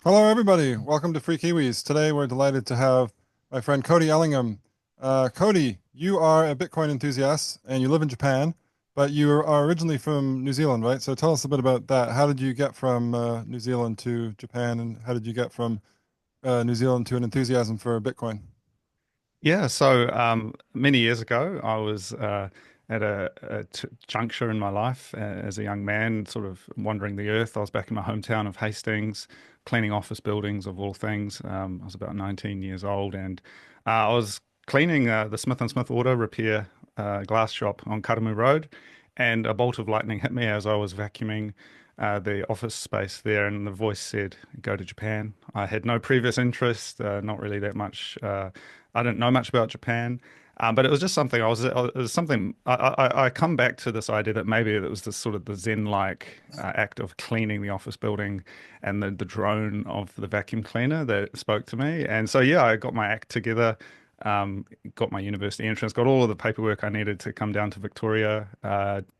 Hello, everybody. Welcome to Free Kiwis. Today, we're delighted to have my friend Cody Ellingham. Cody, you are a Bitcoin enthusiast and you live in Japan, but you are originally from New Zealand, right? So tell us a bit about that. How did you get from New Zealand to Japan, and how did you get from New Zealand to an enthusiasm for Bitcoin? Yeah, many years ago, I was at a juncture in my life as a young man, sort of wandering the earth. I was back in my hometown of Hastings, cleaning office buildings of all things. I was about 19 years old, and I was cleaning the Smith& Smith auto repair glass shop on Karamu Road, and a bolt of lightning hit me as I was vacuuming the office space there, and the voice said, "Go to Japan." I had no previous interest, not really that much. I didn't know much about Japan, but it was just something it was something I come back to this idea that maybe it was this sort of the Zen-like act of cleaning the office building and the drone of the vacuum cleaner that spoke to me. And so, yeah, I got my act together, got my university entrance, got all of the paperwork I needed to come down to Victoria,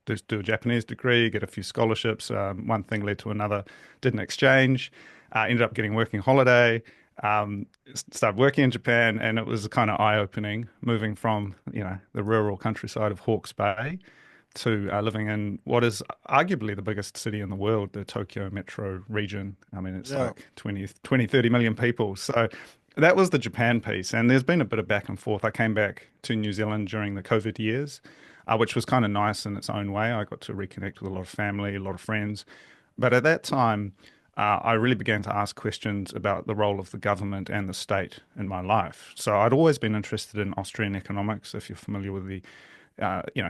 do a Japanese degree, get a few scholarships. One thing led to another, did an exchange, ended up getting working holiday, started working in Japan, and it was kind of eye-opening moving from, the rural countryside of Hawke's Bay to living in what is arguably the biggest city in the world, the Tokyo metro region. I mean, it's Yeah. like 30 million people. So that was the Japan piece. And there's been a bit of back and forth. I came back to New Zealand during the COVID years, which was kind of nice in its own way. I got to reconnect with a lot of family, a lot of friends. But at that time, I really began to ask questions about the role of the government and the state in my life. So I'd always been interested in Austrian economics, if you're familiar with the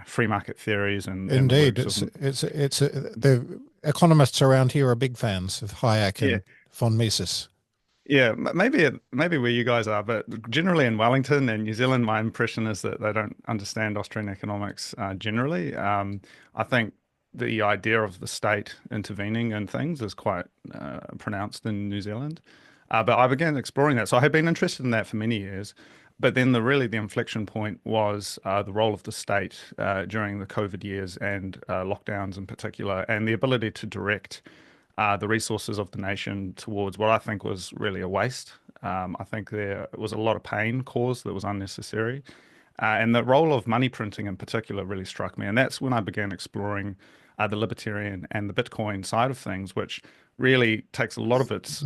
free market theories and the Indeed, works of. it's the economists around here are big fans of Hayek Yeah, and von Mises. yeah, maybe where you guys are, but generally in Wellington and New Zealand, my impression is that they don't understand Austrian economics generally. I think the idea of the state intervening in things is quite pronounced in New Zealand. But I began exploring that. So I had been interested in that for many years. But then the inflection point was the role of the state during the COVID years and lockdowns in particular, and the ability to direct the resources of the nation towards what I think was really a waste. I think there was a lot of pain caused that was unnecessary. And the role of money printing in particular really struck me. And that's when I began exploring the libertarian and the Bitcoin side of things, which really takes a lot of its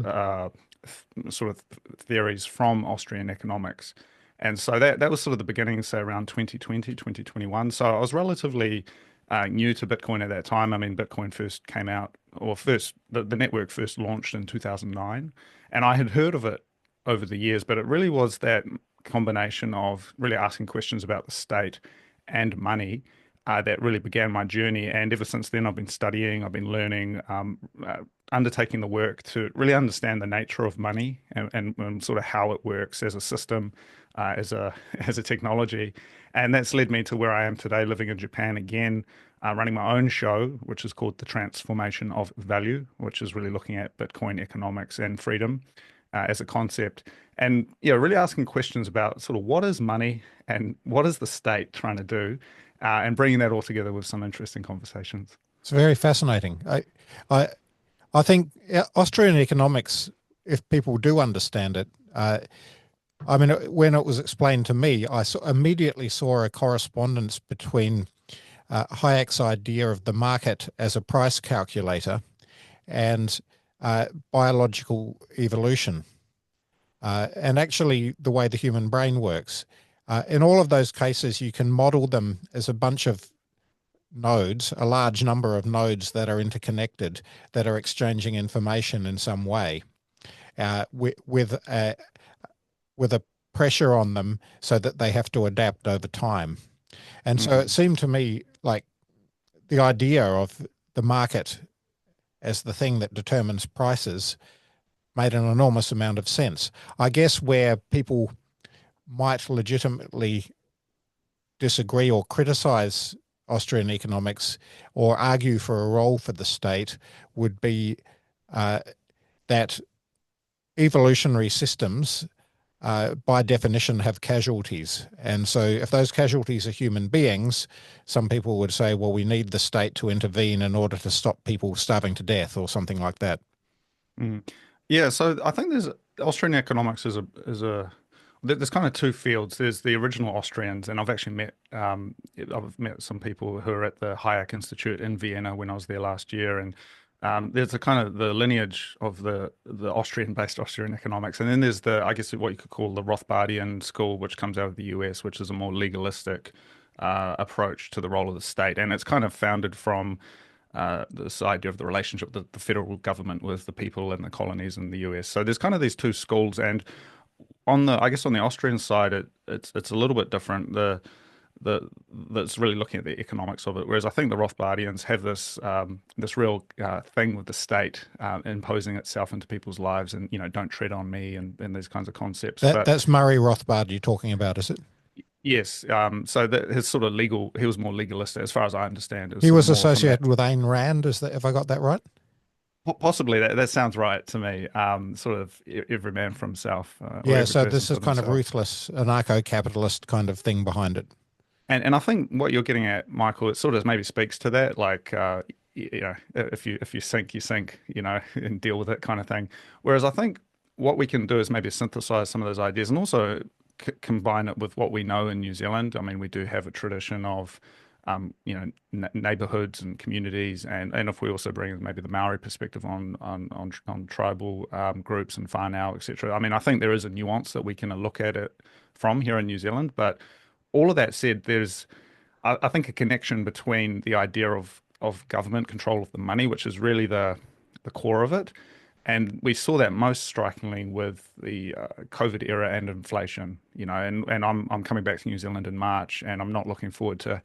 sort of theories from Austrian economics. And so that was sort of the beginning, say around 2020, 2021. So I was relatively new to Bitcoin at that time. I mean, Bitcoin first came out, or first, the network first launched in 2009. And I had heard of it over the years, but it really was that combination of really asking questions about the state and money that really began my journey. And ever since then, I've been studying, I've been learning, undertaking the work to really understand the nature of money and sort of how it works as a system, as a as a technology. And that's led me to where I am today, living in Japan again, running my own show, which is called The Transformation of Value, which is really looking at Bitcoin economics and freedom as a concept. And yeah, really asking questions about sort of what is money and what is the state trying to do, and bringing that all together with some interesting conversations. It's very fascinating. I, I think Austrian economics, if people do understand it, I mean, when it was explained to me, immediately saw a correspondence between Hayek's idea of the market as a price calculator and biological evolution, and actually the way the human brain works. In all of those cases, you can model them as a bunch of nodes, a large number of nodes that are interconnected, that are exchanging information in some way, with a pressure on them so that they have to adapt over time. And so it Mm. seemed to me like the idea of the market as the thing that determines prices made an enormous amount of sense. I guess where people might legitimately disagree or criticize Austrian economics or argue for a role for the state would be uh, that evolutionary systems, by definition, have casualties. And so, if those casualties are human beings, some people would say, well, we need the state to intervene in order to stop people starving to death or something like that. Mm. Yeah, so I think there's Austrian economics is a there's kind of two fields. There's the original Austrians, and I've met some people who are at the Hayek Institute in Vienna when I was there last year, and there's a kind of the lineage of the Austrian-based Austrian economics, and then there's the I guess what you could call the Rothbardian school, which comes out of the US, which is a more legalistic approach to the role of the state, and it's kind of founded from this idea of the relationship that the federal government with the people in the colonies in the US. So there's kind of these two schools, and I guess on the Austrian side, it's a little bit different. The that's really looking at the economics of it. Whereas I think the Rothbardians have this real thing with the state imposing itself into people's lives, and don't tread on me and these kinds of concepts. That But that's Murray Rothbard you're talking about, is it? yes, so that his sort of he was more legalist as far as I understand. It was He sort of was more from that. associated with Ayn Rand, is that, have I got that right? Possibly that sounds right to me. Sort of every man for himself, or Yeah, every so person this is for kind of themselves. ruthless anarcho-capitalist kind of thing behind it. And I think what you're getting at, Michael, it sort of maybe speaks to that, like if you sink, you sink, and deal with it kind of thing. Whereas I think what we can do is maybe synthesize some of those ideas and also c combine it with what we know in New Zealand. I mean, we do have a tradition of neighborhoods and communities, and if we also bring in maybe the Maori perspective on tribal groups and whānau, etc. I mean, I think there is a nuance that we can look at it from here in New Zealand, but all of that said, there's I think a connection between the idea of government control of the money, which is really the core of it, and we saw that most strikingly with the COVID era and inflation. And I'm coming back to New Zealand in March, and I'm not looking forward to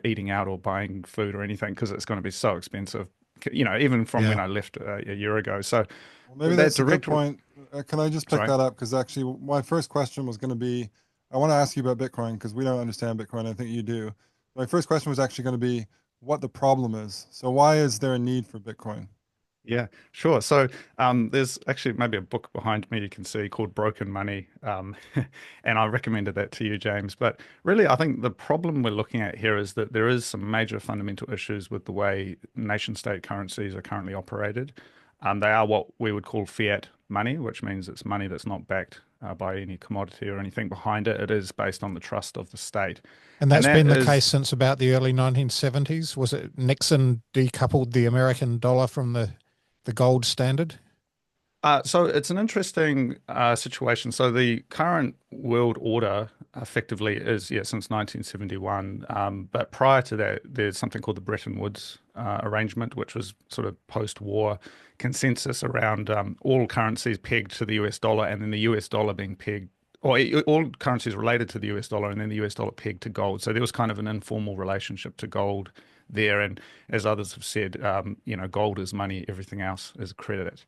eating out or buying food or anything because it's going to be so expensive. Even from when Yeah. I left a year ago. So Well, maybe that that's a good direct, point. Can I just pick sorry. that up? Because actually, my first question was going to be, I want to ask you about Bitcoin because we don't understand Bitcoin. I think you do. My first question was actually going to be what the problem is. So why is there a need for Bitcoin? Yeah, sure. So there's actually maybe a book behind me you can see called Broken Money. And I recommended that to you, James. But really, I think the problem we're looking at here is that there is some major fundamental issues with the way nation state currencies are currently operated. They are what we would call fiat money, which means it's money that's not backed by any commodity or anything behind it. It is based on the trust of the state. And And that's that been the case is since about the early 1970s. Was it Nixon decoupled the American dollar from the gold standard? So it's an interesting situation. So the current world order effectively is, yeah, since 1971. But prior to that, there's something called the Bretton Woods arrangement, which was sort of post-war consensus around all currencies pegged to the US dollar and then the US dollar being pegged, or all currencies related to the US dollar and then the US dollar pegged to gold. So there was kind of an informal relationship to gold there. And as others have said, gold is money, everything else is credit.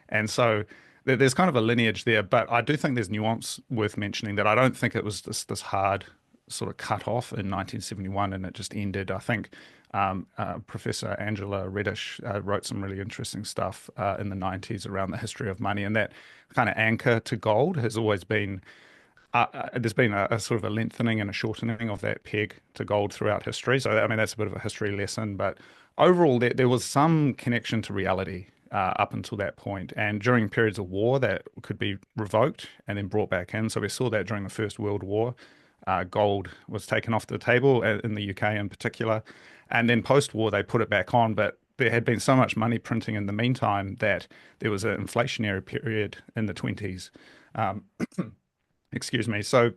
And so there's kind of a lineage there, but I do think there's nuance worth mentioning that I don't think it was this hard sort of cut off in 1971 and it just ended. I think Professor Angela Reddish wrote some really interesting stuff in the 90s around the history of money, and that kind of anchor to gold has always been there's been a sort of a lengthening and a shortening of that peg to gold throughout history. So, I mean, that's a bit of a history lesson, but overall, there was some connection to reality up until that point. And during periods of war, that could be revoked and then brought back in. So we saw that during the First World War. Gold was taken off the table in the UK in particular. And then post-war, they put it back on, but there had been so much money printing in the meantime that there was an inflationary period in the 20s. Um, excuse me. So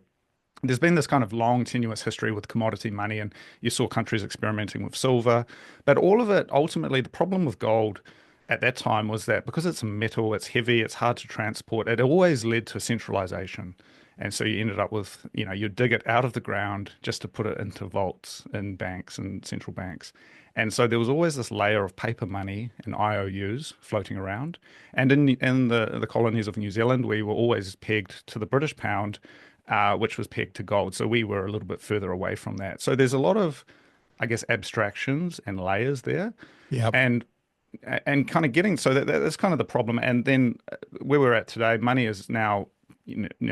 there's been this kind of long, tenuous history with commodity money, and you saw countries experimenting with silver. But all of it, ultimately, the problem with gold at that time was that because it's a metal, it's heavy, it's hard to transport, it always led to centralization. And so you ended up with, you dig it out of the ground just to put it into vaults in banks and central banks. And so there was always this layer of paper money and IOUs floating around. And in the colonies of New Zealand, we were always pegged to the British pound, which was pegged to gold. So we were a little bit further away from that. So there's a lot of, I guess, abstractions and layers there. Yeah. And kind of getting so that's kind of the problem. And then where we're at today, money is now,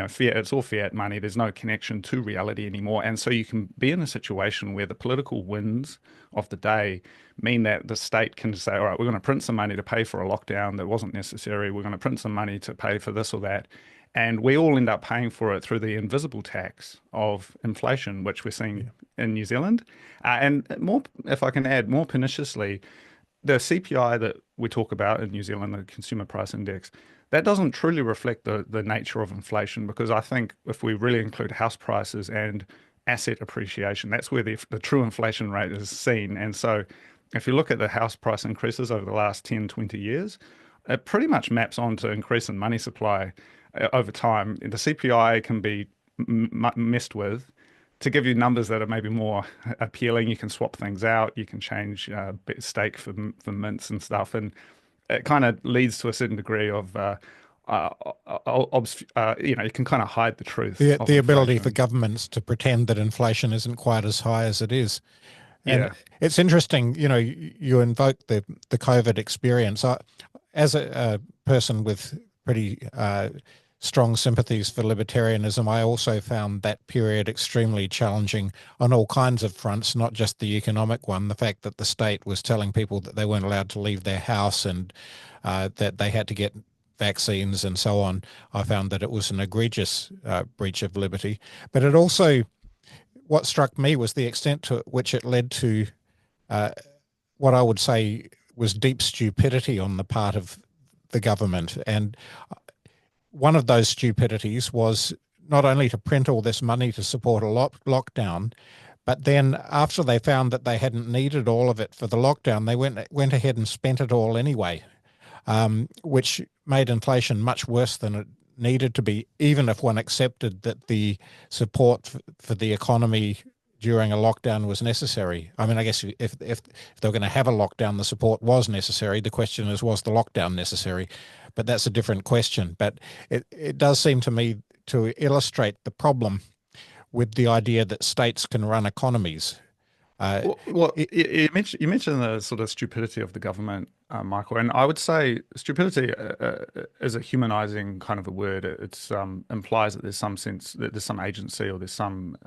fiat, it's all fiat money. There's no connection to reality anymore. And so you can be in a situation where the political winds of the day mean that the state can say, all right, we're going to print some money to pay for a lockdown that wasn't necessary. We're going to print some money to pay for this or that. And we all end up paying for it through the invisible tax of inflation, which we're seeing in New Zealand. And more, if I can add, more perniciously, the CPI that we talk about in New Zealand, the Consumer Price Index, that doesn't truly reflect the nature of inflation, because I think if we really include house prices and asset appreciation, that's where the true inflation rate is seen. And so if you look at the house price increases over the last 10, 20 years, it pretty much maps onto increase in money supply over time. The CPI can be messed with to give you numbers that are maybe more appealing. You can swap things out. You can change stake for mints and stuff, and it kind of leads to a certain degree of you can kind of hide the truth of The ability for inflation. governments to pretend that inflation isn't quite as high as it is. And Yeah. it's interesting, you invoke the COVID experience. As a person with pretty strong sympathies for libertarianism, I also found that period extremely challenging on all kinds of fronts, not just the economic one. The fact that the state was telling people that they weren't allowed to leave their house and that they had to get vaccines and so on. I found that it was an egregious breach of liberty. But it also, what struck me was the extent to which it led to uh, what I would say was deep stupidity on the part of the government. And one of those stupidities was not only to print all this money to support a lockdown, but then after they found that they hadn't needed all of it for the lockdown, they went ahead and spent it all anyway, which made inflation much worse than it needed to be, even if one accepted that the support for the economy during a lockdown was necessary. I mean, I guess if they were going to have a lockdown, the support was necessary. The question is, was the lockdown necessary? But that's a different question. But it does seem to me to illustrate the problem with the idea that states can run economies. It, You mentioned the sort of stupidity of the government, Michael, and I would say stupidity is a humanizing kind of a word. It's implies that there's some sense that there's some agency or there's some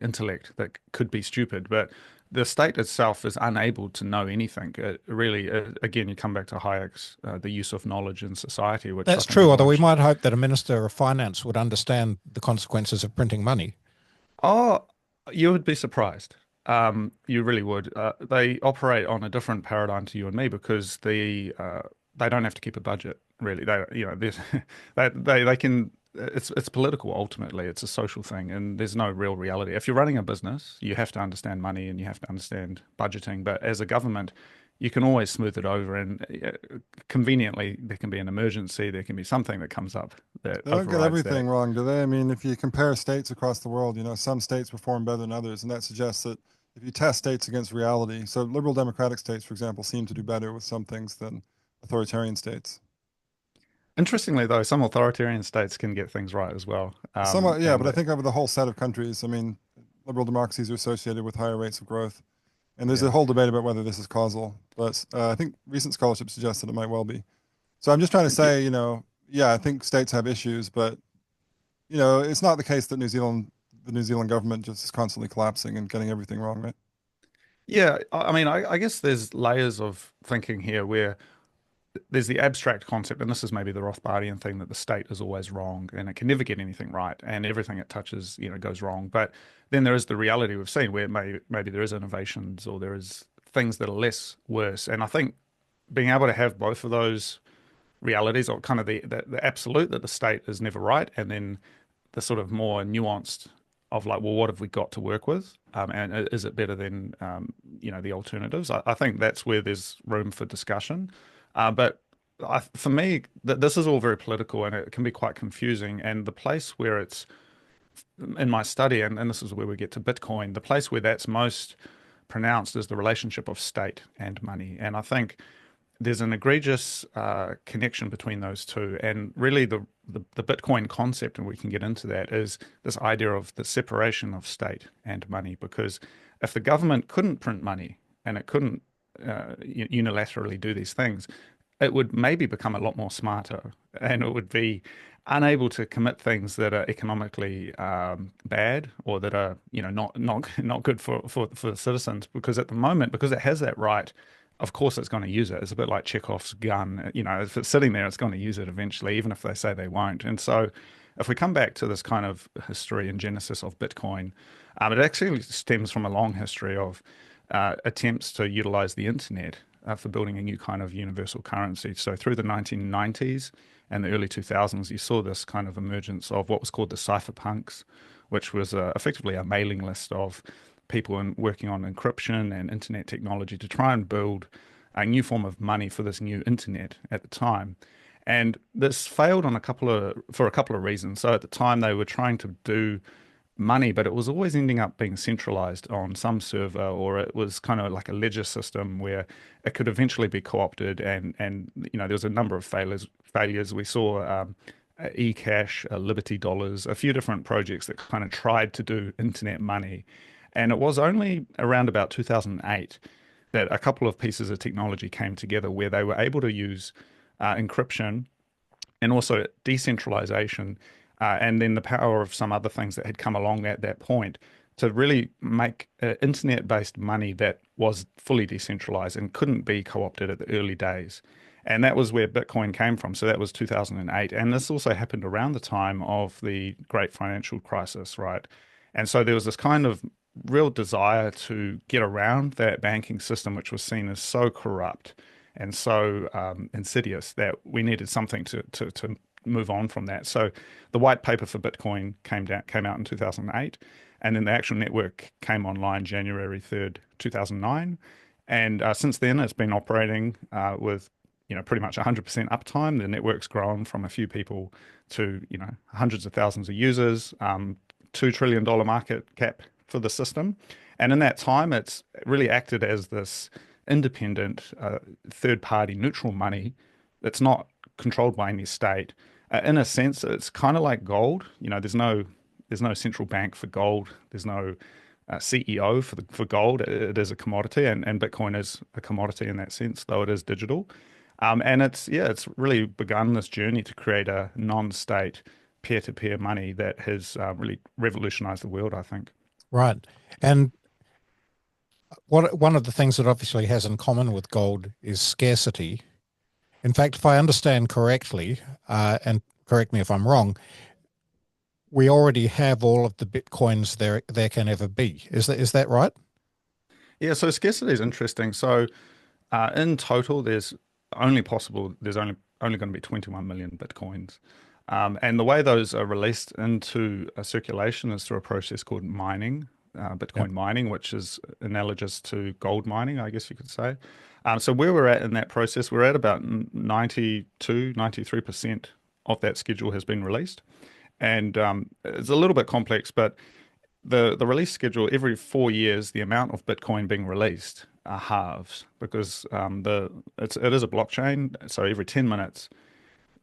intellect that could be stupid, but the state itself is unable to know anything. It really, again, you come back to Hayek's the use of knowledge in society, which I that's think true, is although we large. might hope that a minister of finance would understand the consequences of printing money. Oh, you would be surprised. You really would. They operate on a different paradigm to you and me because they don't have to keep a budget. Really, there's they can. It's political ultimately. It's a social thing, and there's no real reality. If you're running a business, you have to understand money and you have to understand budgeting. But as a government, you can always smooth it over, and conveniently, there can be an emergency. There can be something that comes up that They don't get overrides everything that. wrong, do they? I mean, if you compare states across the world, some states perform better than others, and that suggests that if you test states against reality, so liberal democratic states, for example, seem to do better with some things than authoritarian states. Interestingly, though, some authoritarian states can get things right as well. Somewhat, yeah, And but I think over the whole set of countries, I mean, liberal democracies are associated with higher rates of growth. And there's a yeah, whole debate about whether this is causal, but I think recent scholarship suggests that it might well be. So I'm just trying to yeah, say, yeah, I think states have issues, but it's not the case that the New Zealand government just is constantly collapsing and getting everything wrong, right? yeah. I mean, I guess there's layers of thinking here where there's the abstract concept, and this is maybe the Rothbardian thing that the state is always wrong and it can never get anything right, and everything it touches, goes wrong. But then there is the reality we've seen where maybe there is innovations or there is things that are less worse. And I think being able to have both of those realities, or kind of the absolute that the state is never right, and then the sort of more nuanced of like, well, what have we got to work with? And is it better than the alternatives? I think that's where there's room for discussion. But for me, this is all very political and it can be quite confusing. And the place where it's in my study, and this is where we get to Bitcoin, the place where that's most pronounced is the relationship of state and money. And I think there's an egregious connection between those two. And really, the Bitcoin concept, and we can get into that, is this idea of the separation of state and money. Because if the government couldn't print money and it couldn't unilaterally do these things, it would maybe become a lot more smarter, and it would be unable to commit things that are economically bad or that are, not good for the citizens. Because at the moment, because it has that right, of course it's going to use it. It's a bit like Chekhov's gun. If it's sitting there, it's going to use it eventually, even if they say they won't. And so, if we come back to this kind of history and genesis of Bitcoin, it actually stems from a long history of attempts to utilize the internet for building a new kind of universal currency. So through the 1990s and the early 2000s, you saw this kind of emergence of what was called the cypherpunks, which was effectively a mailing list of people working on encryption and internet technology to try and build a new form of money for this new internet at the time. And this failed for a couple of reasons. So at the time, they were trying to do money, but it was always ending up being centralized on some server, or it was kind of like a ledger system where it could eventually be co-opted. And there was a number of failures. We saw eCash, Liberty Dollars, a few different projects that kind of tried to do internet money. And it was only around about 2008 that a couple of pieces of technology came together where they were able to use encryption and also decentralization, and then the power of some other things that had come along at that point to really make internet-based money that was fully decentralized and couldn't be co-opted at the early days. And that was where Bitcoin came from. So that was 2008. And this also happened around the time of the great financial crisis, right? And so there was this kind of real desire to get around that banking system, which was seen as so corrupt and so insidious that we needed something to move on from that. So the white paper for Bitcoin came out in 2008, and then the actual network came online January 3rd, 2009. And since then, it's been operating with pretty much 100% uptime. The network's grown from a few people to hundreds of thousands of users, $2 trillion market cap for the system. And in that time, it's really acted as this independent, third-party neutral money that's not controlled by any state. In a sense, it's kind of like gold. There's no central bank for gold. There's no CEO for gold. It is a commodity, and Bitcoin is a commodity in that sense, though it is digital. And it's really begun this journey to create a non-state peer-to-peer money that has really revolutionized the world, I think. Right. And one of the things that obviously has in common with gold is scarcity. In fact, if I understand correctly, and correct me if I'm wrong, we already have all of the Bitcoins there can ever be. Is that right? Yeah, so scarcity is interesting. So in total, there's only going to be 21 million Bitcoins. And the way those are released into circulation is through a process called mining, Bitcoin Yep. mining, which is analogous to gold mining, I guess you could say. So where we're at in that process, we're at about 92, 93% of that schedule has been released. And it's a little bit complex, but the release schedule, every 4 years, the amount of Bitcoin being released halves because it is a blockchain. So every 10 minutes,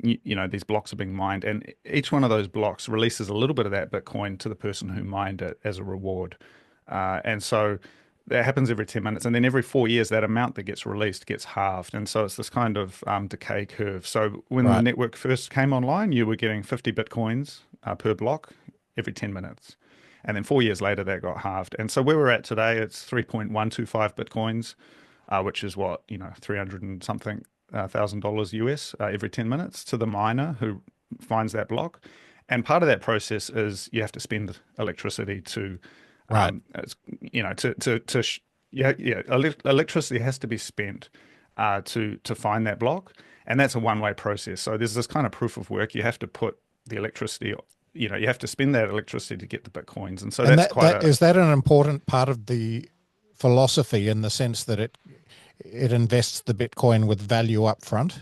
these blocks are being mined, and each one of those blocks releases a little bit of that Bitcoin to the person who mined it as a reward. And so that happens every 10 minutes. And then every 4 years, that amount that gets released gets halved. And so it's this kind of decay curve. So when the Right. network first came online, you were getting 50 Bitcoins per block every 10 minutes. And then 4 years later, that got halved. And so where we're at today, it's 3.125 Bitcoins, which is what, 300 and something $1,000 US every 10 minutes to the miner who finds that block. And part of that process is you have to spend electricity to, Right. electricity has to be spent to find that block. And that's a one-way process. So there's this kind of proof of work. You have to put the electricity, you have to spend that electricity to get the Bitcoins. And so And that's that quite that a, is that an important part of the philosophy in the sense that it invests the Bitcoin with value up front?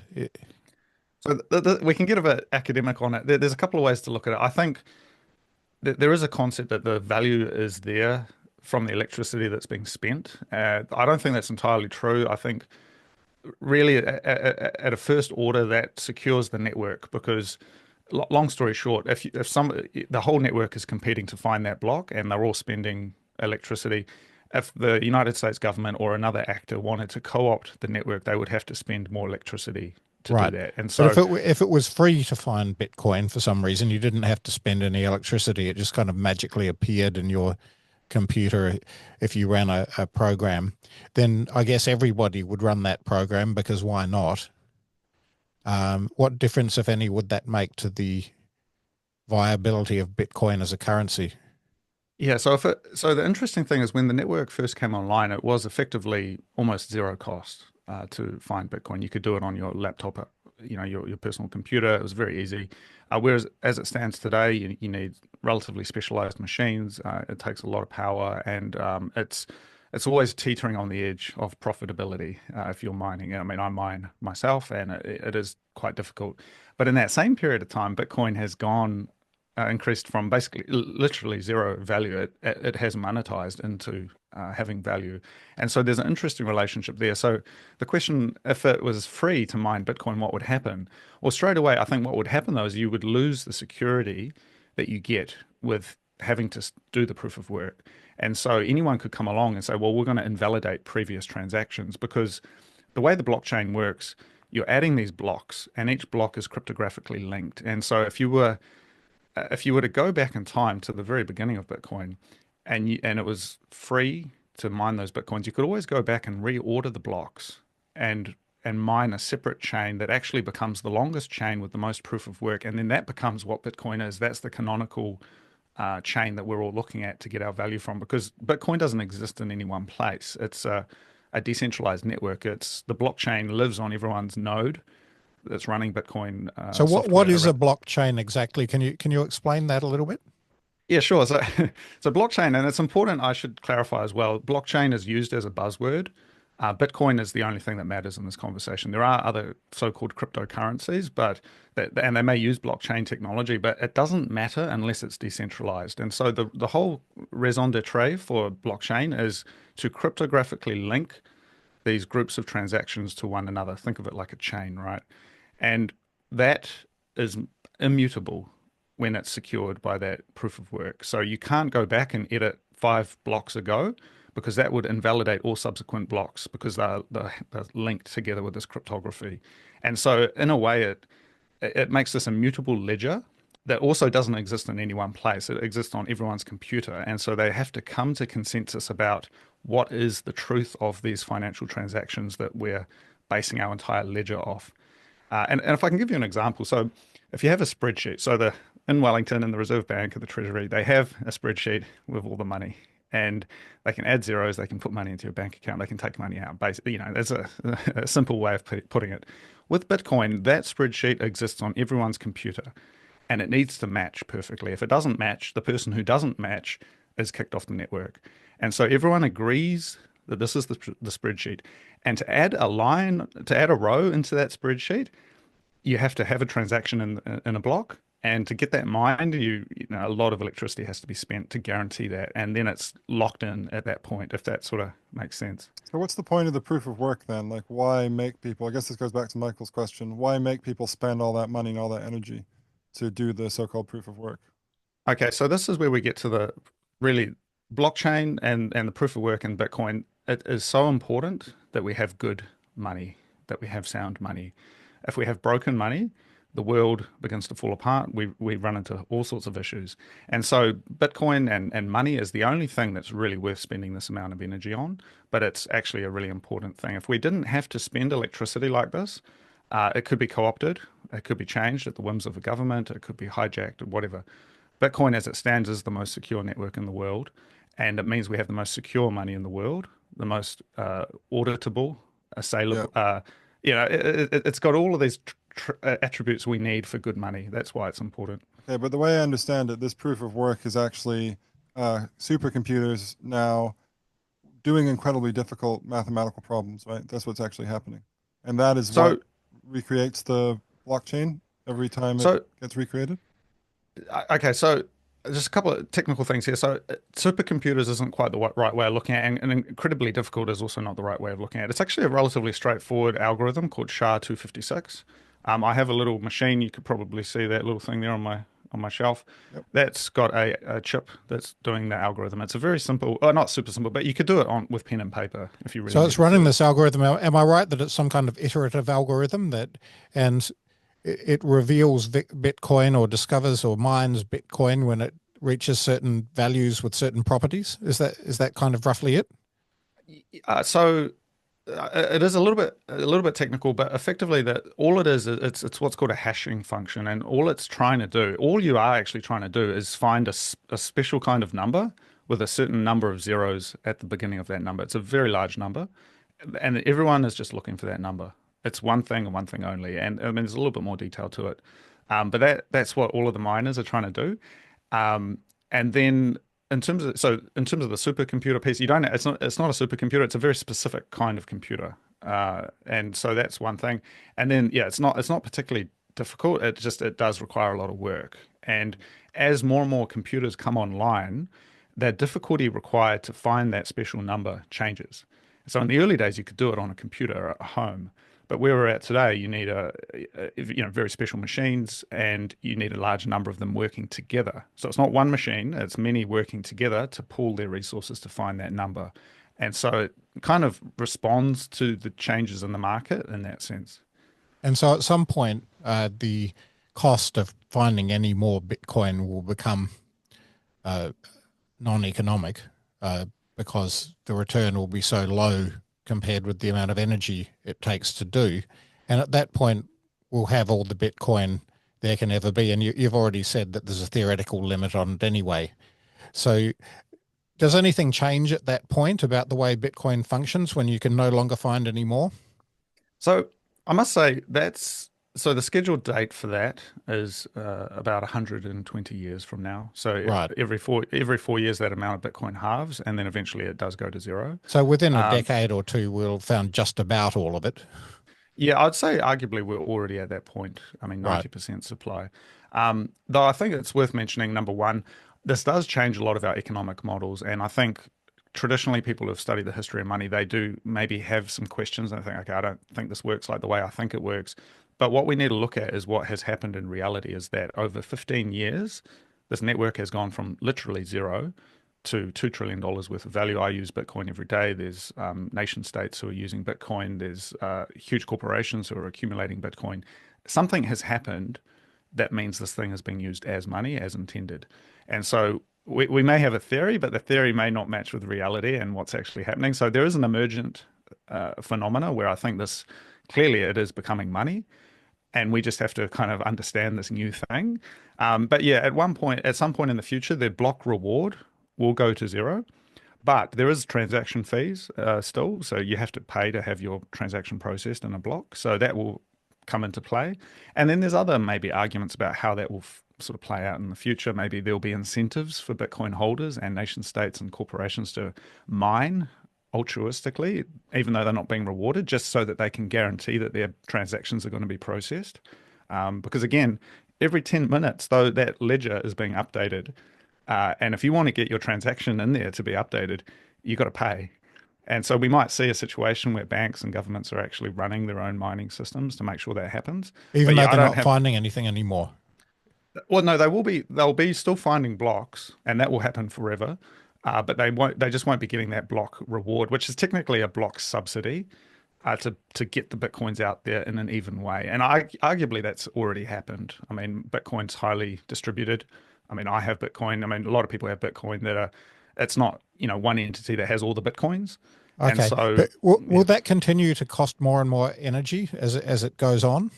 so we can get a bit academic on it. There's a couple of ways to look at it. I think there is a concept that the value is there from the electricity that's being spent. I don't think that's entirely true. I think really at a first order that secures the network because long story short, if the whole network is competing to find that block and they're all spending electricity, if the United States government or another actor wanted to co-opt the network, they would have to spend more electricity to do Right. that. And But so, if it was free to find Bitcoin for some reason, you didn't have to spend any electricity. It just kind of magically appeared in your computer if you ran a program, then I guess everybody would run that program because why not? What difference, if any, would that make to the viability of Bitcoin as a currency? yeah, so the interesting thing is when the network first came online, it was effectively almost zero cost to find Bitcoin. You could do it on your laptop, your personal computer. It was very easy. Whereas as it stands today, you need relatively specialized machines. It takes a lot of power, and it's always teetering on the edge of profitability if you're mining. I mean, I mine myself, and it is quite difficult. But in that same period of time, Bitcoin has gone increased from basically literally zero value. It has monetized into having value. And so there's an interesting relationship there. So the question, if it was free to mine Bitcoin, what would happen? Well, straight away, I think what would happen though is you would lose the security that you get with having to do the proof of work. And so anyone could come along and say, well, we're going to invalidate previous transactions because the way the blockchain works, you're adding these blocks and each block is cryptographically linked. And so if you were to go back in time to the very beginning of Bitcoin and it was free to mine those Bitcoins, you could always go back and reorder the blocks and mine a separate chain that actually becomes the longest chain with the most proof of work. And then that becomes what Bitcoin is. That's the canonical chain that we're all looking at to get our value from because Bitcoin doesn't exist in any one place. It's a decentralized network. It's the blockchain lives on everyone's node that's running Bitcoin So what software is a around. blockchain exactly? Can you explain that a little bit? Yeah, sure. So, so blockchain, and it's important, I should clarify as well, blockchain is used as a buzzword. Bitcoin is the only thing that matters in this conversation. There are other so-called cryptocurrencies, and they may use blockchain technology, but it doesn't matter unless it's decentralized. And so the whole raison d'etre for blockchain is to cryptographically link these groups of transactions to one another. Think of it like a chain, right? And that is immutable when it's secured by that proof of work. So you can't go back and edit 5 blocks ago because that would invalidate all subsequent blocks because they're linked together with this cryptography. And so in a way, it makes this immutable ledger that also doesn't exist in any one place. It exists on everyone's computer. And so they have to come to consensus about what is the truth of these financial transactions that we're basing our entire ledger off. And if I can give you an example, so if you have a spreadsheet, in Wellington, in the Reserve Bank of the Treasury, they have a spreadsheet with all the money, and they can add zeros, they can put money into your bank account, they can take money out. Basically, that's a simple way of putting it. With Bitcoin, that spreadsheet exists on everyone's computer, and it needs to match perfectly. If it doesn't match, the person who doesn't match is kicked off the network. And so everyone agrees that this is the spreadsheet. And to add a row into that spreadsheet, you have to have a transaction in a block. And to get that mined, a lot of electricity has to be spent to guarantee that. And then it's locked in at that point, if that sort of makes sense. So what's the point of the proof of work then? Like, why make people, I guess this goes back to Michael's question, why make people spend all that money and all that energy to do the so-called proof of work? Okay, so this is where we get to the really blockchain and the proof of work in Bitcoin. It is so important that we have good money, that we have sound money. If we have broken money, the world begins to fall apart. We run into all sorts of issues. And so Bitcoin and money is the only thing that's really worth spending this amount of energy on, but it's actually a really important thing. If we didn't have to spend electricity like this, it could be co-opted, it could be changed at the whims of a government, it could be hijacked or whatever. Bitcoin, as it stands, is the most secure network in the world, and it means we have the most secure money in the world, the most auditable, Yeah. assailable. It's got all of these attributes we need for good money. That's why it's important. Okay, but the way I understand it, this proof of work is actually supercomputers now doing incredibly difficult mathematical problems, right? That's what's actually happening. And that is what So, recreates the blockchain every time it so gets recreated? okay, so just a couple of technical things here. So, supercomputers isn't quite the right way of looking at it, and incredibly difficult is also not the right way of looking at it. It's actually a relatively straightforward algorithm called SHA-256. I have a little machine. You could probably see that little thing there on on my shelf. Yep. That's got a chip that's doing the algorithm. It's a very simple, not super simple, but you could do it on with pen and paper if you really So it's needed running to. this algorithm. Am I right that it's some kind of iterative algorithm and it reveals Bitcoin or discovers or mines Bitcoin when it reaches certain values with certain properties? Is that kind of roughly it? So it is a little bit technical, but effectively that all it is it's what's called a hashing function, and all it's trying to do, all you are actually trying to do is find a special kind of number with a certain number of zeros at the beginning of that number. It's a very large number, and everyone is just looking for that number. It's one thing and one thing only, and I mean there's a little bit more detail to it, but that's what all of the miners are trying to do. And then in terms of the supercomputer piece, you don't it's not a supercomputer, it's a very specific kind of computer. And so that's one thing. And then yeah, it's not particularly difficult. It does require a lot of work. And as more and more computers come online, the difficulty required to find that special number changes. So in the early days, you could do it on a computer at home, but where we're at today, you need very special machines, and you need a large number of them working together. So it's not one machine; it's many working together to pool their resources to find that number. And so it kind of responds to the changes in the market in that sense. And so at some point, the cost of finding any more Bitcoin will become uh, non-economic because the return will be so low compared with the amount of energy it takes to do. And at that point, we'll have all the Bitcoin there can ever be. And you've already said that there's a theoretical limit on it anyway. So does anything change at that point about the way Bitcoin functions when you can no longer find any more? So I must say the scheduled date for that is about 120 years from now. So Right. every four years that amount of Bitcoin halves, and then eventually it does go to zero. So within a Um, decade or two, we'll have found just about all of it. yeah, I'd say arguably we're already at that point. I mean, Right. 90% supply. Though I think it's worth mentioning, number one, this does change a lot of our economic models, and I think traditionally people who've studied the history of money, they do maybe have some questions and think, okay, I don't think this works like the way I think it works. But what we need to look at is what has happened in reality is that over 15 years, this network has gone from literally zero to $2 trillion worth of value. I use Bitcoin every day. There's nation states who are using Bitcoin. There's huge corporations who are accumulating Bitcoin. Something has happened that means this thing is being used as money as intended. And so we may have a theory, but the theory may not match with reality and what's actually happening. So there is an emergent phenomena where I think this clearly it is becoming money, and we just have to kind of understand this new thing. But yeah, at some point in the future, the block reward will go to zero, but there is transaction fees still, so you have to pay to have your transaction processed in a block. So that will come into play, and then there's other maybe arguments about how that will sort of play out in the future. Maybe there'll be incentives for Bitcoin holders and nation states and corporations to mine altruistically, even though they're not being rewarded, just so that they can guarantee that their transactions are going to be processed. Because again, every 10 minutes, though, that ledger is being updated. And if you want to get your transaction in there to be updated, you've got to pay. And so we might see a situation where banks and governments are actually running their own mining systems to make sure that happens. Even But though yeah, I they're don't not have, finding anything anymore. well, no, they'll be still finding blocks, and that will happen forever. But they just won't be getting that block reward, which is technically a block subsidy, to get the Bitcoins out there in an even way. And arguably that's already happened. I mean, Bitcoin's highly distributed. I mean, I have Bitcoin. I mean, a lot of people have Bitcoin it's not, one entity that has all the Bitcoins. And Okay, so, but will yeah, that continue to cost more and more energy as it goes on?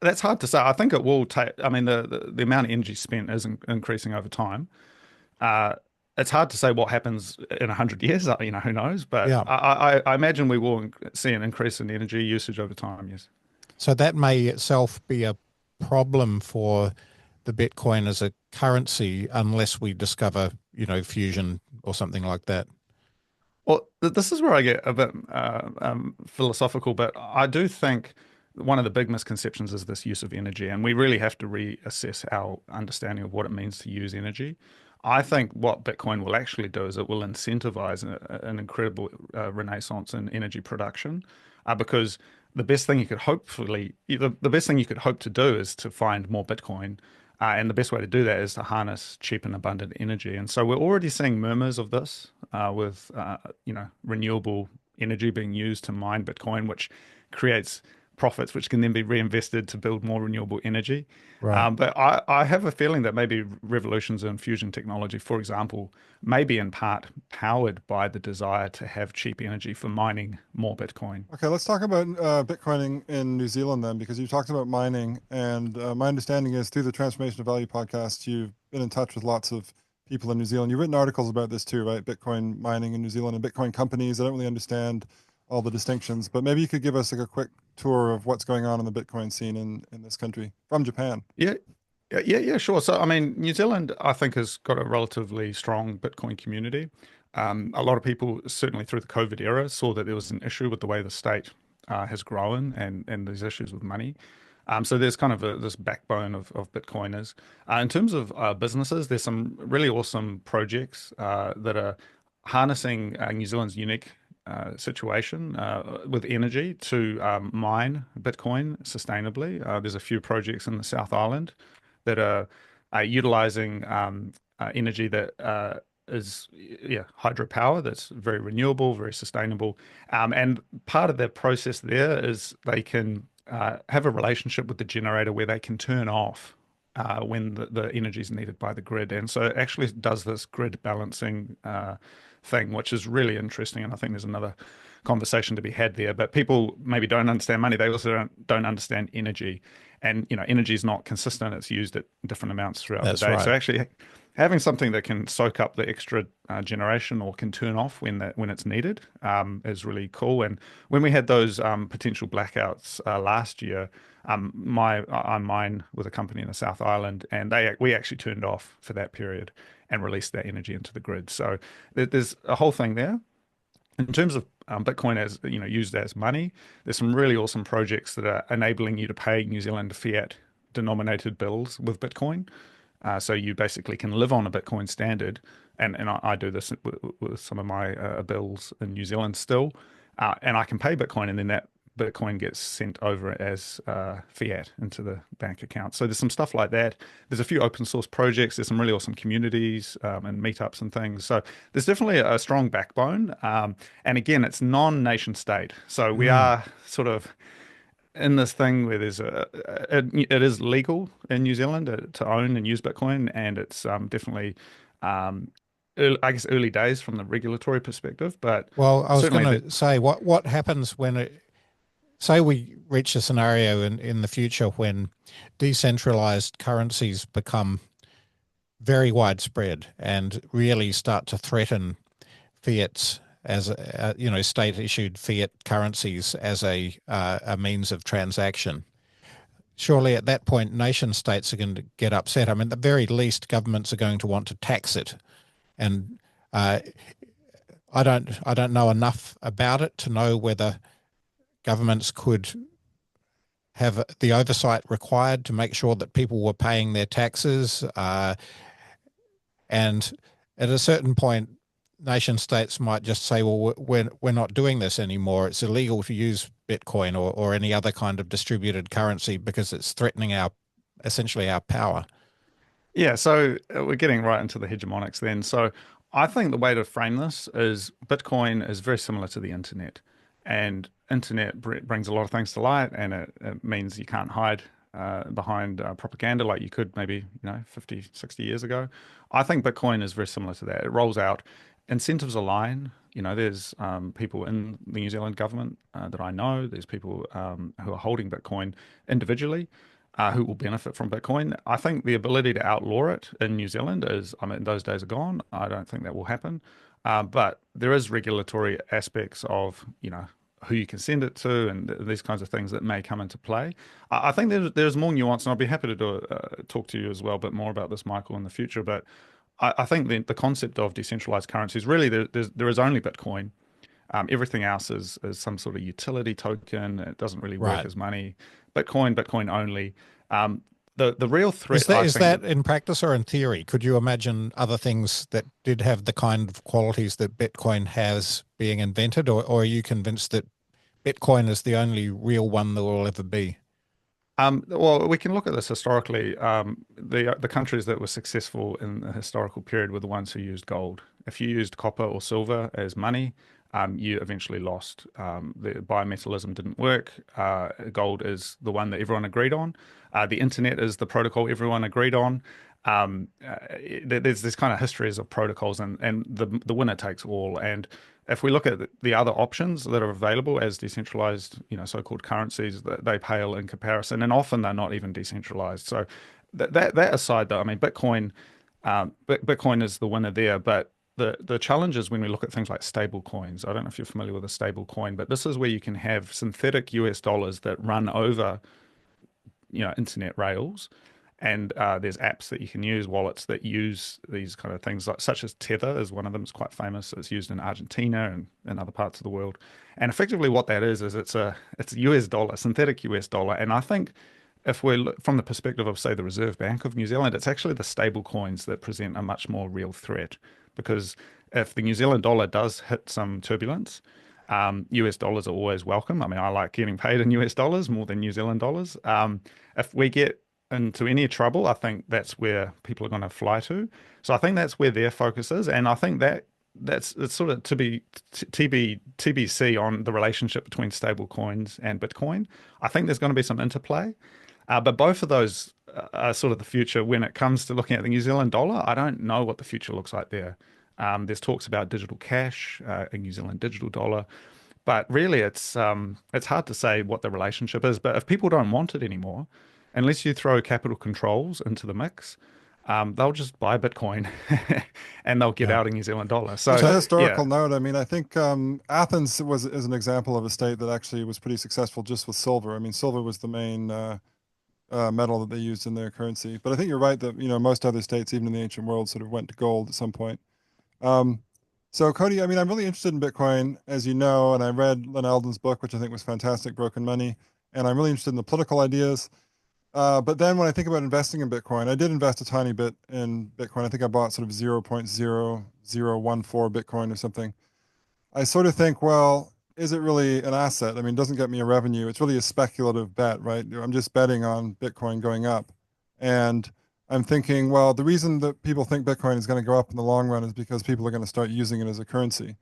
that's hard to say. I think it will take, I mean, the amount of energy spent is increasing over time. Uh, it's hard to say what happens in 100 years. Who knows? But Yeah. I imagine we will see an increase in energy usage over time. Yes. So that may itself be a problem for the Bitcoin as a currency unless we discover, fusion or something like that. Well, this is where I get a bit philosophical, but I do think one of the big misconceptions is this use of energy, and we really have to reassess our understanding of what it means to use energy. I think what Bitcoin will actually do is it will incentivize an incredible renaissance in energy production, because the best thing you could hope to do is to find more Bitcoin, And the best way to do that is to harness cheap and abundant energy. And so we're already seeing murmurs of this with renewable energy being used to mine Bitcoin, which creates profits, which can then be reinvested to build more renewable energy. Right. But I have a feeling that maybe revolutions in fusion technology, for example, may be in part powered by the desire to have cheap energy for mining more Bitcoin. Okay, let's talk about Bitcoining in New Zealand then, because you talked about mining, and my understanding is through the Transformation of Value podcast, you've been in touch with lots of people in New Zealand. You've written articles about this too, right? Bitcoin mining in New Zealand and Bitcoin companies. I don't really understand all the distinctions, but maybe you could give us like a quick tour of what's going on in the Bitcoin scene in this country from Japan. Yeah, yeah, sure. So, I mean, New Zealand, I think, has got a relatively strong Bitcoin community. A lot of people, certainly through the COVID era, saw that there was an issue with the way the state has grown and there's issues with money. So there's kind of this backbone of Bitcoiners. In terms of businesses, there's some really awesome projects that are harnessing New Zealand's unique situation with energy to mine Bitcoin sustainably. There's a few projects in the South Island that are utilizing energy that is hydropower that's very renewable, very sustainable. And part of the process there is they can have a relationship with the generator where they can turn off when the energy is needed by the grid. And so it actually does this grid balancing thing, which is really interesting. And I think there's another conversation to be had there. But people maybe don't understand money. They also don't understand energy. And energy is not consistent. It's used at different amounts throughout That's the day. right. So actually having something that can soak up the extra generation or can turn off when it's needed is really cool. And when we had those potential blackouts last year, I mine with a company in the South Island, and we actually turned off for that period and released that energy into the grid. So there's a whole thing there. In terms of Bitcoin as used as money, there's some really awesome projects that are enabling you to pay New Zealand fiat denominated bills with Bitcoin. So you basically can live on a Bitcoin standard, and I do this with some of my bills in New Zealand still, and I can pay Bitcoin, and then that Bitcoin gets sent over as fiat into the bank account. So there's some stuff like that. There's a few open source projects. There's some really awesome communities and meetups and things. So there's definitely a strong backbone. And again, it's non-nation state. So we are sort of in this thing where it is legal in New Zealand to own and use Bitcoin, and it's definitely I guess early days from the regulatory perspective, but Well, I was certainly going to say, what happens when say we reach a scenario in the future when decentralized currencies become very widespread and really start to threaten fiats as state issued fiat currencies as a means of transaction. Surely at that point, nation states are going to get upset. I mean, at the very least, governments are going to want to tax it, and I don't know enough about it to know whether governments could have the oversight required to make sure that people were paying their taxes. And at a certain point, nation states might just say, well, we're not doing this anymore. It's illegal to use Bitcoin or any other kind of distributed currency because it's threatening essentially our power. Yeah, so we're getting right into the hegemonics then. So I think the way to frame this is Bitcoin is very similar to the internet, and internet brings a lot of things to light, and it means you can't hide behind propaganda like you could maybe 50, 60 years ago. I think Bitcoin is very similar to that. It rolls out, incentives align. There's people in the New Zealand government that I know. There's people who are holding Bitcoin individually who will benefit from Bitcoin. I think the ability to outlaw it in New Zealand those days are gone. I don't think that will happen. But there is regulatory aspects of, who you can send it to and these kinds of things that may come into play. I think there's more nuance, and I'll be happy to talk to you as well a bit more about this, Michael, in the future. But I think the concept of decentralized currencies, really, there is only Bitcoin. Everything else is some sort of utility token. It doesn't really work Right. as money. Bitcoin only. The real threat, Is that in practice or in theory? Could you imagine other things that did have the kind of qualities that Bitcoin has being invented, or are you convinced that Bitcoin is the only real one there will ever be? Well, we can look at this historically. The countries that were successful in the historical period were the ones who used gold. If you used copper or silver as money, you eventually lost. The bimetallism didn't work. Gold is the one that everyone agreed on. The internet is the protocol everyone agreed on. There's this kind of histories of protocols, and the winner takes all. And if we look at the other options that are available as decentralized, so-called currencies, they pale in comparison, and often they're not even decentralized. So that aside, though, I mean, Bitcoin is the winner there, but the challenge is when we look at things like stable coins. I don't know if you're familiar with a stable coin, but this is where you can have synthetic US dollars that run over internet rails, and there's apps that you can use, wallets that use these kind of things, such as Tether is one of them. It's quite famous. It's used in Argentina and in other parts of the world. And effectively, what that is it's a US dollar, synthetic US dollar. And I think if we're from the perspective of, say, the Reserve Bank of New Zealand, it's actually the stable coins that present a much more real threat, because if the New Zealand dollar does hit some turbulence, US dollars are always welcome. I mean, I like getting paid in US dollars more than New Zealand dollars. If we get into any trouble, I think that's where people are going to fly to. So I think that's where their focus is, and I think it's sort of TBC on the relationship between stable coins and Bitcoin. I think there's going to be some interplay, but both of those are sort of the future when it comes to looking at the New Zealand dollar. I don't know what the future looks like there. There's talks about digital cash, a New Zealand digital dollar, but really it's hard to say what the relationship is. But if people don't want it anymore, unless you throw capital controls into the mix, they'll just buy Bitcoin and they'll get Yeah. out a New Zealand dollar. Just a So historical yeah, note. I mean, I think Athens is an example of a state that actually was pretty successful just with silver. I mean, silver was the main metal that they used in their currency. But I think you're right that most other states, even in the ancient world, sort of went to gold at some point. Um, so Cody, I mean, I'm really interested in Bitcoin, as you know, and I read Len Eldon's book, which I think was fantastic, Broken Money, and I'm really interested in the political ideas. But then when I think about investing in Bitcoin, I did invest a tiny bit in Bitcoin. I think I bought sort of 0.0014 Bitcoin or something. I sort of think, well, is it really an asset? I mean, it doesn't get me a revenue. It's really a speculative bet, right? I'm just betting on Bitcoin going up. And I'm thinking, well, the reason that people think Bitcoin is going to go up in the long run is because people are going to start using it as a currency.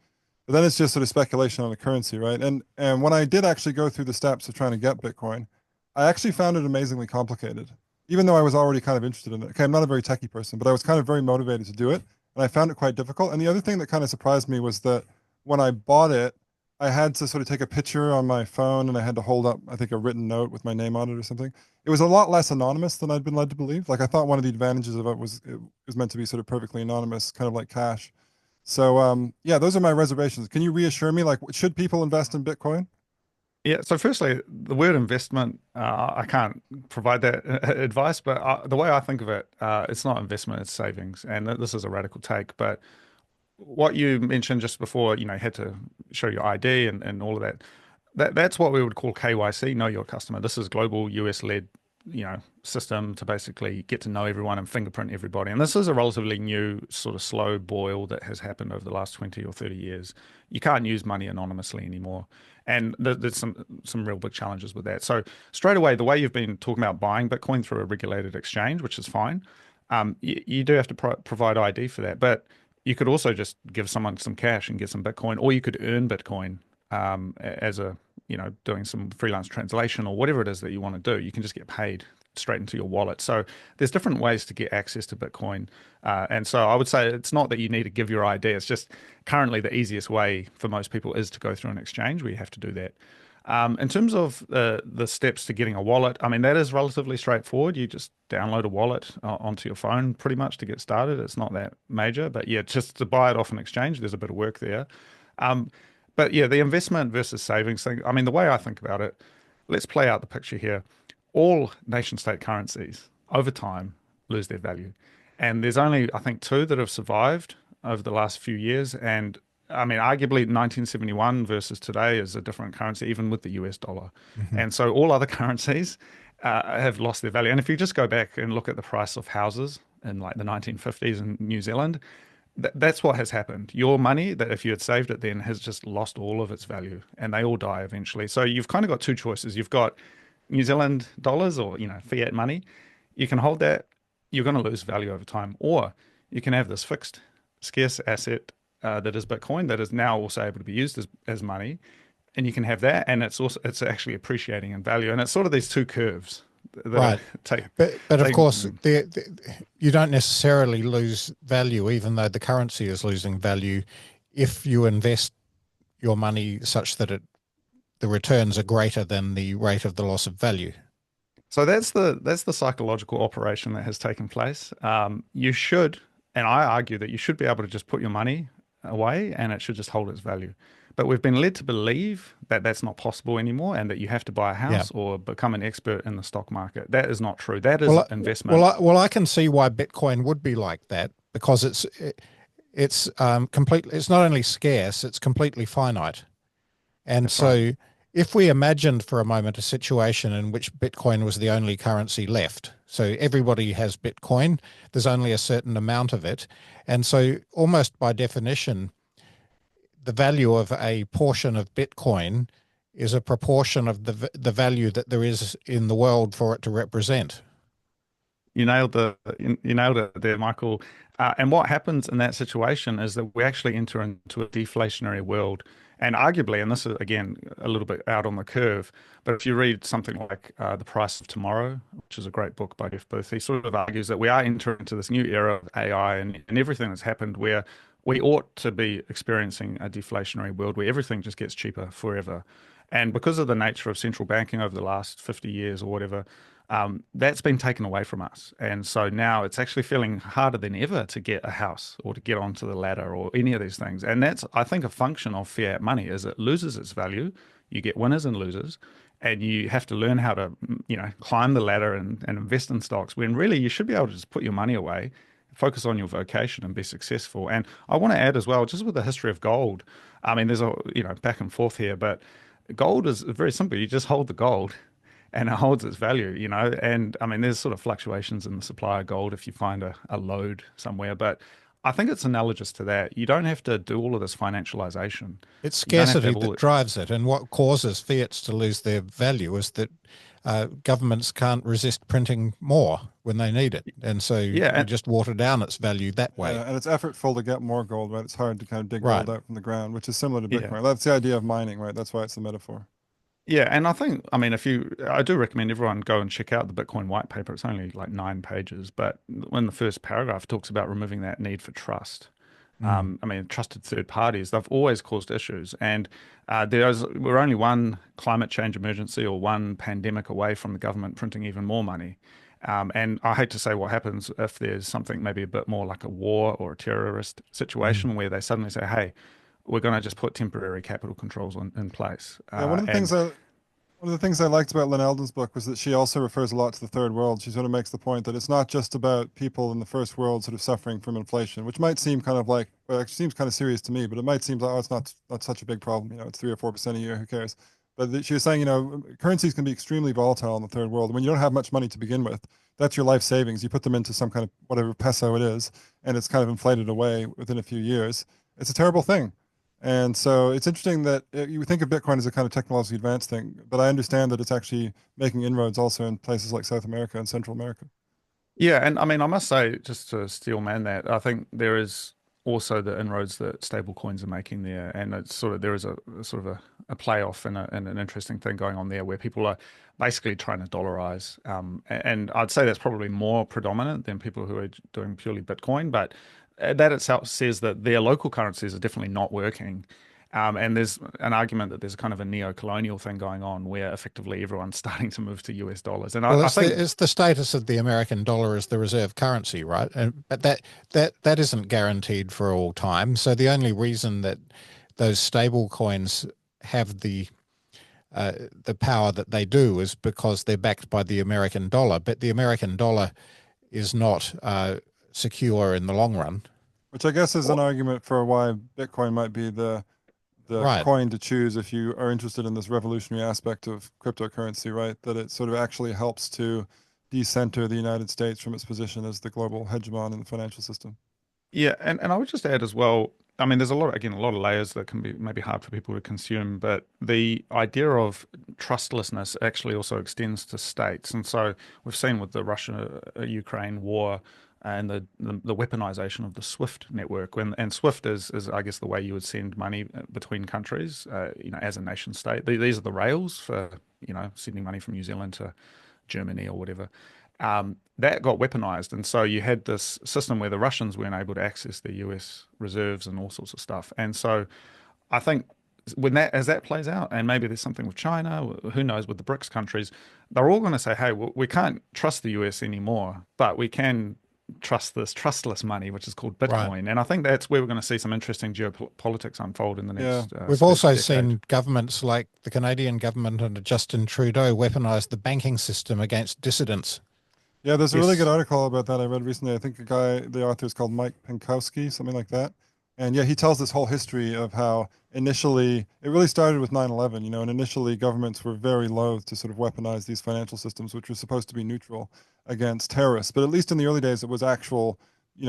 But then it's just sort of speculation on a currency, right? And when I did actually go through the steps of trying to get Bitcoin, I actually found it amazingly complicated, even though I was already kind of interested in it. Okay, I'm not a very techie person, but I was kind of very motivated to do it, and I found it quite difficult. And the other thing that kind of surprised me was that when I bought it, I had to sort of take a picture on my phone and I had to hold up, I think, a written note with my name on it or something. It was a lot less anonymous than I'd been led to believe. Like I thought one of the advantages of it was meant to be sort of perfectly anonymous, kind of like cash. So yeah, those are my reservations. Can you reassure me, like, should people invest in Bitcoin? yeah. So firstly, the word investment, I can't provide that advice, but the way I think of it, it's not investment, it's savings, and this is a radical take, but what you mentioned just before, you had to show your ID and all of that. That's what we would call KYC, know your customer. This is global US led, system to basically get to know everyone and fingerprint everybody. And this is a relatively new sort of slow boil that has happened over the last 20 or 30 years. You can't use money anonymously anymore. And there's some real big challenges with that. So straight away, the way you've been talking about buying Bitcoin through a regulated exchange, which is fine, you do have to provide ID for that. But you could also just give someone some cash and get some Bitcoin, or you could earn Bitcoin as doing some freelance translation or whatever it is that you want to do. You can just get paid straight into your wallet. So there's different ways to get access to Bitcoin. And so I would say it's not that you need to give your ID. It's just currently the easiest way for most people is to go through an exchange where you have to do that. In terms of the steps to getting a wallet, I mean, that is relatively straightforward. You just download a wallet onto your phone pretty much to get started. It's not that major, but yeah, just to buy it off an exchange, there's a bit of work there. Um, but yeah, the investment versus savings thing, I mean, the way I think about it, let's play out the picture here. All nation state currencies over time lose their value. And there's only, I think, two that have survived over the last few years. And I mean, arguably 1971 versus today is a different currency, even with the US dollar. Mhm. And so all other currencies have lost their value. And if you just go back and look at the price of houses in like the 1950s in New Zealand, that's what has happened. Your money, that if you had saved it then, has just lost all of its value and they all die eventually. So you've kind of got two choices. You've got New Zealand dollars or, fiat money, you can hold that, you're going to lose value over time. Or you can have this fixed, scarce asset that is Bitcoin that is now also able to be used as money. And you can have that, and it's actually appreciating in value. And it's sort of these two curves that are Right. But of course, taking. you don't necessarily lose value, even though the currency is losing value, if you invest your money such that the returns are greater than the rate of the loss of value. So that's the psychological operation that has taken place. You should, and I argue that you should be able to just put your money away and it should just hold its value. But we've been led to believe that that's not possible anymore and that you have to buy a Yeah. house or become an expert in the stock market. That is not true. That is Well, investment. I can see why Bitcoin would be like that, because it's completely, it's not only scarce, it's completely finite. And That's right. so if we imagined for a moment a situation in which Bitcoin was the only currency left, so everybody has Bitcoin, there's only a certain amount of it. And so almost by definition, the value of a portion of Bitcoin is a proportion of the value that there is in the world for it to represent. You nailed it there, Michael. And what happens in that situation is that we actually enter into a deflationary world. And arguably, and this is again a little bit out on the curve, but if you read something like The Price of Tomorrow, which is a great book by Jeff Booth, he sort of argues that we are entering into this new era of AI and everything that's happened where we ought to be experiencing a deflationary world where everything just gets cheaper forever. And because of the nature of central banking over the last 50 years or whatever, that's been taken away from us. And so now it's actually feeling harder than ever to get a house or to get onto the ladder or any of these things. And that's, I think, a function of fiat money is it loses its value. You get winners and losers, and you have to learn how to, climb the ladder and invest in stocks when really you should be able to just put your money away, focus on your vocation and be successful. And I want to add as well, just with the history of gold, I mean, there's a, back and forth here, but gold is very simple. You just hold the gold and it holds its value, And I mean, there's sort of fluctuations in the supply of gold if you find a lode somewhere, but I think it's analogous to that. You don't have to do all of this financialization. It's You don't have to scarcity have all. that drives it. And what causes fiats to lose their value is that governments can't resist printing more when they need it. And so Yeah, you just water down its value that way. Yeah, and it's effortful to get more gold, right? It's hard to kind of dig Right. gold out from the ground, which is similar to yeah. Bitcoin. That's the idea of mining, right? That's why it's the metaphor. Yeah, and I think, I mean, I do recommend everyone go and check out the Bitcoin white paper. It's only like 9 pages, but when the first paragraph talks about removing that need for trust, Mm. I mean, trusted third parties, they've always caused issues. And we're only one climate change emergency or one pandemic away from the government printing even more money. And I hate to say what happens if there's something maybe a bit more like a war or a terrorist Mm. situation where they suddenly say, hey, we're going to just put temporary capital controls in place. Yeah, one of the things I liked about Lynn Alden's book was that she also refers a lot to the third world. She sort of makes the point that it's not just about people in the first world sort of suffering from inflation, which might seem kind of like, well, it seems kind of serious to me, but it might seem like, oh, it's not such a big problem. It's 3 or 4% a year. Who cares? But she was saying, currencies can be extremely volatile in the third world. When you don't have much money to begin with, that's your life savings. You put them into some kind of whatever peso it is, and it's kind of inflated away within a few years. It's a terrible thing. And so it's interesting that you think of Bitcoin as a kind of technologically advanced thing, but I understand that it's actually making inroads also in places like South America and Central America. Yeah, and I mean, I must say, just to steel man that, I think there is also the inroads that stable coins are making there, and it's sort of there is a sort of a playoff and an interesting thing going on there where people are basically trying to dollarize, and I'd say that's probably more predominant than people who are doing purely Bitcoin, but that itself says that their local currencies are definitely not working. And there's an argument that there's kind of a neo-colonial thing going on where effectively everyone's starting to move to US dollars. And Well, I think it's the status of the American dollar as the reserve currency, right? And but that isn't guaranteed for all time. So the only reason that those stable coins have the power that they do is because they're backed by the American dollar. But the American dollar is not secure in the long run. Which I guess is an argument for why Bitcoin might be the Right. coin to choose if you are interested in this revolutionary aspect of cryptocurrency, right? That it sort of actually helps to decenter the United States from its position as the global hegemon in the financial system. yeah, and I would just add as well, I mean, there's a lot of layers that can be maybe hard for people to consume, but the idea of trustlessness actually also extends to states. And so we've seen with the Russia-Ukraine war and the weaponization of the SWIFT network. And SWIFT is, I guess, the way you would send money between countries, as a nation state. These are the rails for, sending money from New Zealand to Germany or whatever. That got weaponized. And so you had this system where the Russians weren't able to access the US reserves and all sorts of stuff. And so I think as that plays out, and maybe there's something with China, who knows, with the BRICS countries, they're all going to say, hey, we can't trust the US anymore, but we can trust this trustless money, which is called Right. Bitcoin. And I think that's where we're going to see some interesting geopolitics unfold in the Yeah. next We've also decade. seen governments like the Canadian government under Justin Trudeau weaponize the banking system against dissidents. Yeah, there's a really good Yes. article about that I read recently. I think the author is called Mike Pinkowski, something like that. And yeah, he tells this whole history of how initially it really started with 9/11, and initially governments were very loath to sort of weaponize these financial systems, which were supposed to be neutral against terrorists. But at least in the early days, it was actual,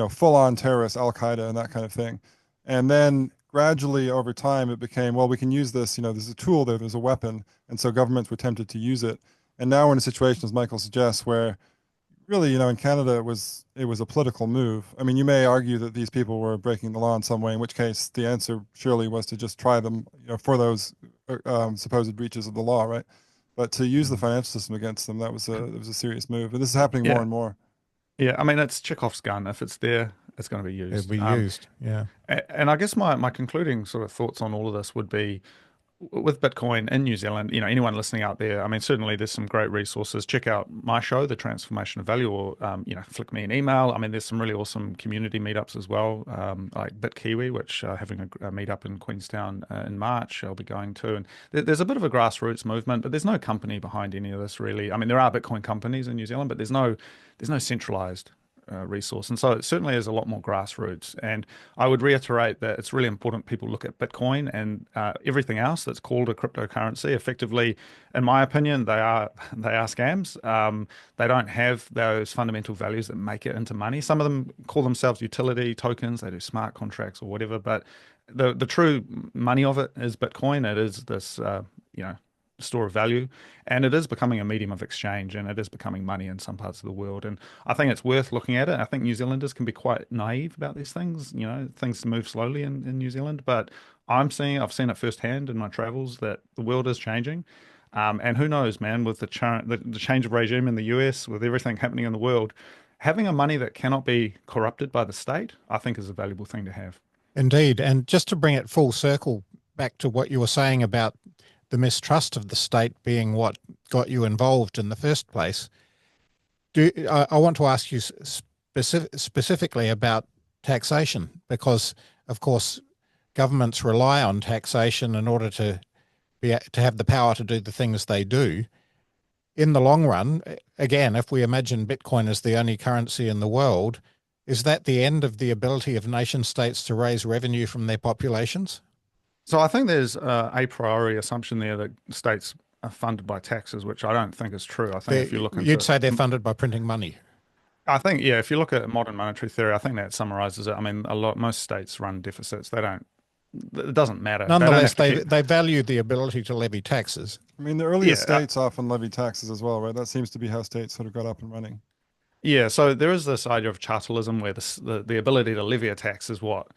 full-on terrorists, Al Qaeda, and that kind of thing. And then gradually over time, it became, well, we can use this, there's a tool there, there's a weapon. And so governments were tempted to use it. And now we're in a situation, as Michael suggests, where really, in Canada, it was a political move. I mean, you may argue that these people were breaking the law in some way, in which case the answer surely was to just try them, for those supposed breaches of the law, right? But to use the Mhm. financial system against them, that was a serious move. And this is happening more Yeah. and more. Yeah. I mean, it's Chekhov's gun. If it's there, it's going to be It'll used. be used. Yeah. And I guess my concluding sort of thoughts on all of this would be with Bitcoin in New Zealand, anyone listening out there, I mean, certainly there's some great resources. Check out my show, The Transformation of Value, or, flick me an email. I mean, there's some really awesome community meetups as well, like BitKiwi, which having a meetup in Queenstown in March, I'll be going to. And there's a bit of a grassroots movement, but there's no company behind any of this really. I mean, there are Bitcoin companies in New Zealand, but there's no centralized resource. And so it certainly is a lot more grassroots. And I would reiterate that it's really important people look at Bitcoin and everything else that's called a cryptocurrency. Effectively, in my opinion, they are scams. They don't have those fundamental values that make it into money. Some of them call themselves utility tokens. They do smart contracts or whatever. But the true money of it is Bitcoin. It is this, store of value, and it is becoming a medium of exchange, and it is becoming money in some parts of the world. And I think it's worth looking at it. I think New Zealanders can be quite naive about these things. Things move slowly in New Zealand, but I've seen it firsthand in my travels that the world is changing. And who knows, man, with the change of regime in the US, with everything happening in the world, having a money that cannot be corrupted by the state, I think is a valuable thing to have. Indeed. And just to bring it full circle back to what you were saying about the mistrust of the state being what got you involved in the first place, I want to ask you specifically about taxation, because, of course, governments rely on taxation in order to have the power to do the things they do. In the long run, again, if we imagine Bitcoin as the only currency in the world, is that the end of the ability of nation states to raise revenue from their populations? So I think there's a priori assumption there that states are funded by taxes, which I don't think is true. I think if you look You'd into, say they're funded by printing money. I think, yeah, if you look at modern monetary theory, I think that summarizes it. I mean, most states run deficits. It doesn't matter. They don't Nonetheless, have to they value the ability to levy taxes. I mean, the earliest yeah, states often levy taxes as well, right? That seems to be how states sort of got up and running. yeah. So there is this idea of chartalism where the ability to levy a tax is what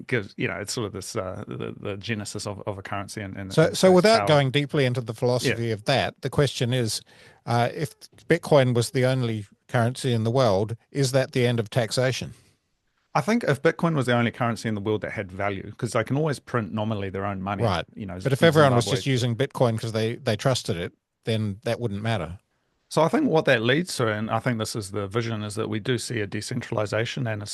gives, it's sort of this, the genesis of a currency and So states' without power. going deeply into the Yeah. philosophy of that, the question is, if Bitcoin was the only currency in the world, is that the end of taxation? I think if Bitcoin was the only currency in the world that had value, because they can always print nominally their own money, Right. But if everyone was Zimbabwe. just using Bitcoin because they trusted it, then that wouldn't matter. So I think what that leads to, and I think this is the vision, is that we do see a decentralization and a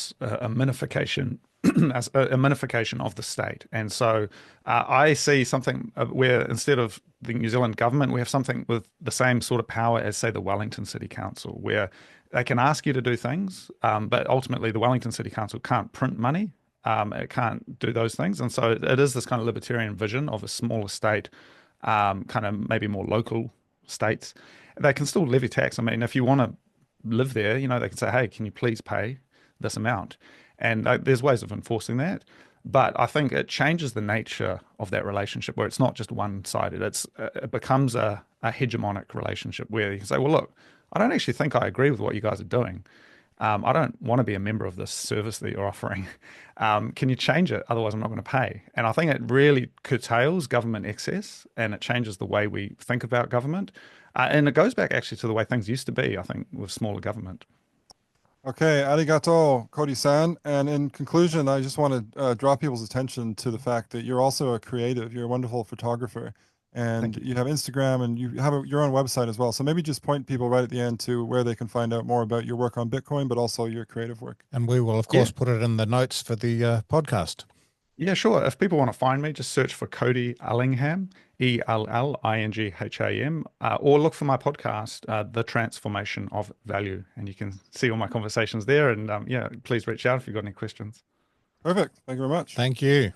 minification, a minification of the state. And so I see something where instead of the New Zealand government, we have something with the same sort of power as, say, the Wellington City Council, where they can ask you to do things, but ultimately the Wellington City Council can't print money. It can't do those things. And so it is this kind of libertarian vision of a smaller state, kind of maybe more local states. They can still levy tax. I mean, if you want to live there, they can say, hey, can you please pay this amount? And there's ways of enforcing that. But I think it changes the nature of that relationship where it's not just one-sided. It becomes a hegemonic relationship where you can say, well, look, I don't actually think I agree with what you guys are doing. I don't want to be a member of this service that you're offering. Can you change it? Otherwise, I'm not going to pay. And I think it really curtails government excess and it changes the way we think about government. And it goes back actually to the way things used to be, I think, with smaller government. Okay, arigato, Cody-san. And in conclusion, I just want to draw people's attention to the fact that you're also a creative. You're a wonderful photographer, and Thank you. you have Instagram and you have your own website as well. So maybe just point people right at the end to where they can find out more about your work on Bitcoin, but also your creative work. And we will, of Yeah. course, put it in the notes for the podcast. Yeah, sure. If people want to find me, just search for Cody Ellingham, Ellingham, or look for my podcast, The Transformation of Value, and you can see all my conversations there. And yeah, please reach out if you've got any questions. Perfect. Thank you very much. Thank you.